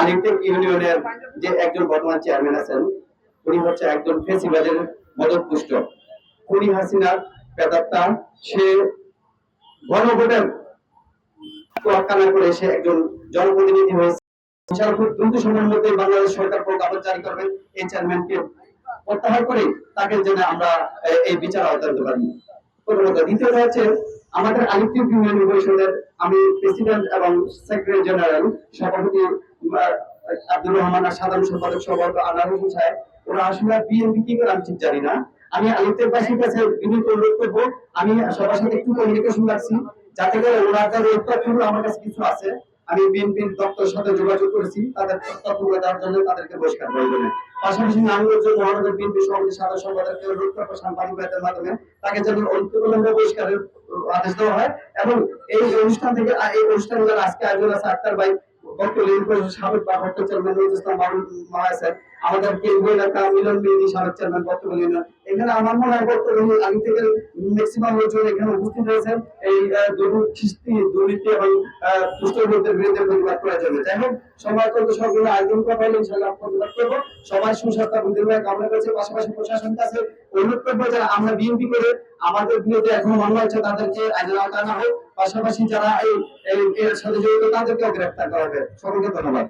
আলিটেক ইউনিয়নের যে একজন বর্তমান চেয়ারম্যান আছেন, উনি হচ্ছে একজন ফেসিবাদের মদতপুষ্ট খুনি হাসিনার প্রেতাত্মা। সে গণভোটের তোয়াক্কা করে সে একজন জনপ্রতিনিধি হয়েছে। খুব দ্রুত সময়ের মধ্যে বাংলাদেশ সরকার প্রজ্ঞাপন জারি করবে এই চেয়ারম্যানকে প্রত্যাহার করে তাকে যেন আমরা এই বিচার আওতায় আনতে পারি। প্রথমত। দ্বিতীয়ত হচ্ছে আমাদের আলিপুর ইউনিয়ন পরিষদের আমি প্রেসিডেন্ট এবং সেক্রেটারি জেনারেল সভাপতি আব্দুর রহমান আর সাধারণ সম্পাদক সভাপতি আনার হোসেন সাহেব, ওরা আসলে বিএনপি কি করে আমি ঠিক জানি না। আমি আলিপুরবাসীর কাছে বিনীত অনুরোধ করবো, আমি সবার সাথে একটু কমিউনিকেশন রাখছি যাতে করে ওনাদের তথ্যগুলো আমার কাছে কিছু আছে। আমি বিএনপির দপ্তরের সাথে যোগাযোগ করেছি তাদের তথ্যগুলো দেওয়ার জন্য, তাদেরকে বহিষ্কার প্রয়োজনে। পাশাপাশি নারায়ণগঞ্জ মহানগর বিএনপি সভাপতি সাধারণ সম্পাদককে অনুরোধ করবো সাংবাদিকদের মাধ্যমে তাকে যেন অন্তর্বিলম্বে বহিষ্কারের আদেশ দেওয়া হয়। এবং এই অনুষ্ঠান থেকে এই অনুষ্ঠানগুলো আজকে আয়োজন আছে আক্তার ভাই সাবেক ভারপ্রাপ্ত চেয়ারম্যান ইসলাম আমাদের কেন্দ্রীয় এলাকা মিলন বিরোধী সাবেক চেয়ারম্যান বক্তব্য নিলেন। এখানে আমার মনে হয় বক্তব্য আগে থেকে ম্যাক্সিমাম লোকজন এখানে উপস্থিত হয়েছেন এই দুর্নীতি এবং দুষ্টদের বিরুদ্ধে প্রতিবাদ করার জন্য। যাই হোক, সমাজতন্ত্র সবগুলো আয়োজন করা হলে ইনশাআল্লাহ প্রতিবাদ করবো। সবাই সুস্বাস্থ্য দীর্ঘায়ু কামনা করেছে। পাশাপাশি প্রশাসনের কাছে অনুরোধ করবো যারা আমরা বিএনপি করে আমাদের বিরুদ্ধে এখনো মামলা হচ্ছে তাদেরকে আইনের আওতায় আনা হোক। পাশাপাশি যারা এর সাথে জড়িত তাদেরকেও গ্রেফতার করা হবে। সকলকে ধন্যবাদ।